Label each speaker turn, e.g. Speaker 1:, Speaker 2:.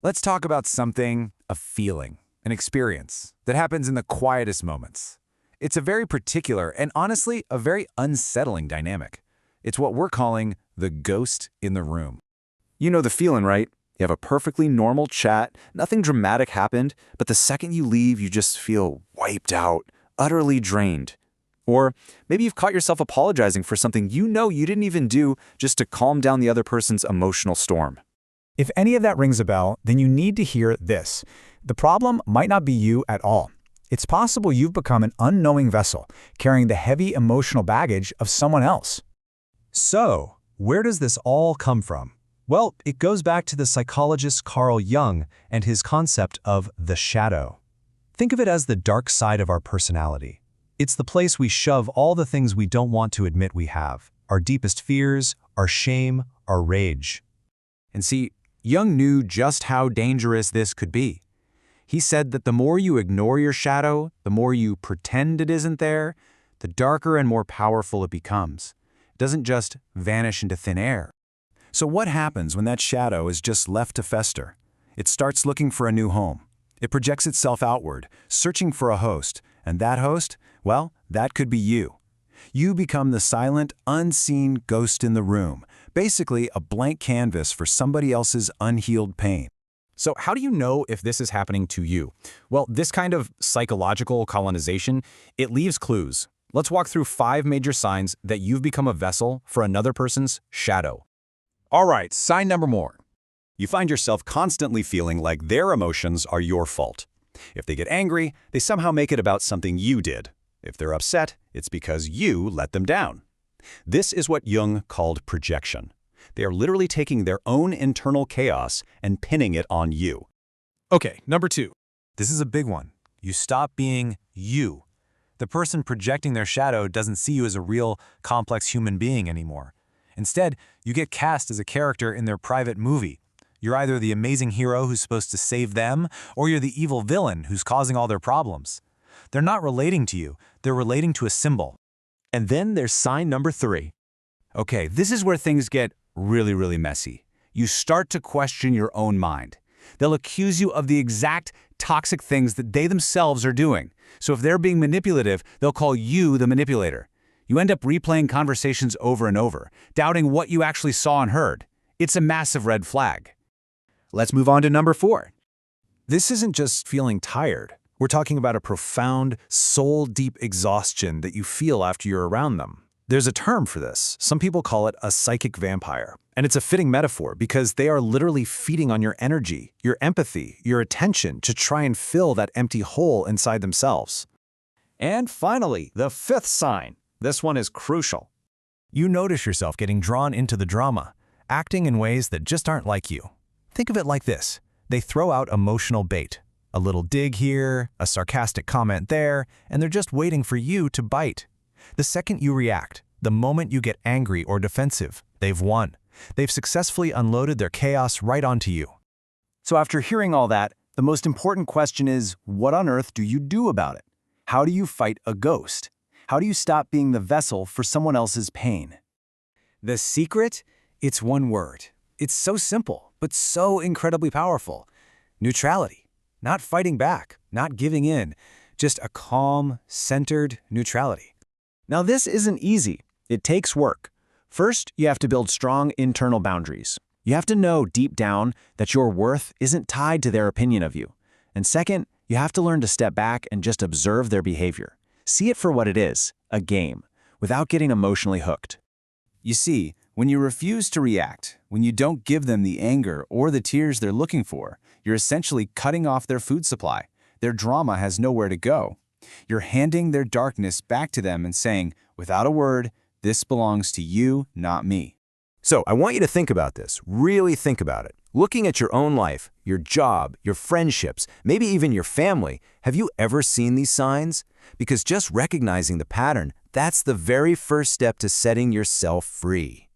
Speaker 1: Let's talk about something, a feeling, an experience that happens in the quietest moments. It's a very particular and honestly, a very unsettling dynamic. It's what we're calling the ghost in the room.
Speaker 2: You know the feeling, right? You have a perfectly normal chat, nothing dramatic happened, but the second you leave, you just feel wiped out, utterly drained. Or maybe you've caught yourself apologizing for something you know you didn't even do just to calm down the other person's emotional storm.
Speaker 3: If any of that rings a bell, then you need to hear this. The problem might not be you at all. It's possible you've become an unknowing vessel, carrying the heavy emotional baggage of someone else.
Speaker 4: So, where does this all come from? Well, it goes back to the psychologist Carl Jung and his concept of the shadow. Think of it as the dark side of our personality. It's the place we shove all the things we don't want to admit we have, our deepest fears, our shame, our rage.
Speaker 1: And see, Jung knew just how dangerous this could be. He said that the more you ignore your shadow, the more you pretend it isn't there, the darker and more powerful it becomes. It doesn't just vanish into thin air. So what happens when that shadow is just left to fester? It starts looking for a new home. It projects itself outward, searching for a host. And that host, well, that could be you. You become the silent, unseen ghost in the room, basically a blank canvas for somebody else's unhealed pain.
Speaker 5: So how do you know if this is happening to you? Well, this kind of psychological colonization, it leaves clues. Let's walk through 5 major signs that you've become a vessel for another person's shadow.
Speaker 6: All right, sign number 1. You find yourself constantly feeling like their emotions are your fault. If they get angry, they somehow make it about something you did. If they're upset, it's because you let them down. This is what Jung called projection. They are literally taking their own internal chaos and pinning it on you.
Speaker 7: Okay, number 2. This is a big one. You stop being you. The person projecting their shadow doesn't see you as a real, complex human being anymore. Instead, you get cast as a character in their private movie. You're either the amazing hero who's supposed to save them, or you're the evil villain who's causing all their problems. They're not relating to you, they're relating to a symbol.
Speaker 4: And then there's sign number 3.
Speaker 1: Okay, this is where things get really messy. You start to question your own mind. They'll accuse you of the exact toxic things that they themselves are doing. So if they're being manipulative, they'll call you the manipulator. You end up replaying conversations over and over, doubting what you actually saw and heard. It's a massive red flag.
Speaker 2: Let's move on to number 4.
Speaker 7: This isn't just feeling tired. We're talking about a profound, soul-deep exhaustion that you feel after you're around them. There's a term for this. Some people call it a psychic vampire. And it's a fitting metaphor because they are literally feeding on your energy, your empathy, your attention to try and fill that empty hole inside themselves.
Speaker 4: And finally, the 5th sign. This one is crucial.
Speaker 7: You notice yourself getting drawn into the drama, acting in ways that just aren't like you. Think of it like this. They throw out emotional bait. A little dig here, a sarcastic comment there, and they're just waiting for you to bite. The second you react, the moment you get angry or defensive, they've won. They've successfully unloaded their chaos right onto you.
Speaker 2: So after hearing all that, the most important question is, what on earth do you do about it? How do you fight a ghost? How do you stop being the vessel for someone else's pain?
Speaker 1: The secret? It's one word. It's so simple, but so incredibly powerful. Neutrality. Not fighting back, not giving in, just a calm, centered neutrality.
Speaker 2: Now this isn't easy. It takes work. First, you have to build strong internal boundaries. You have to know deep down that your worth isn't tied to their opinion of you. And second, you have to learn to step back and just observe their behavior. See it for what it is, a game, without getting emotionally hooked. You see, when you refuse to react, when you don't give them the anger or the tears they're looking for, you're essentially cutting off their food supply. Their drama has nowhere to go. You're handing their darkness back to them and saying, without a word, this belongs to you, not me. So I want you to think about this, really think about it. Looking at your own life, your job, your friendships, maybe even your family, have you ever seen these signs? Because just recognizing the pattern, that's the very first step to setting yourself free.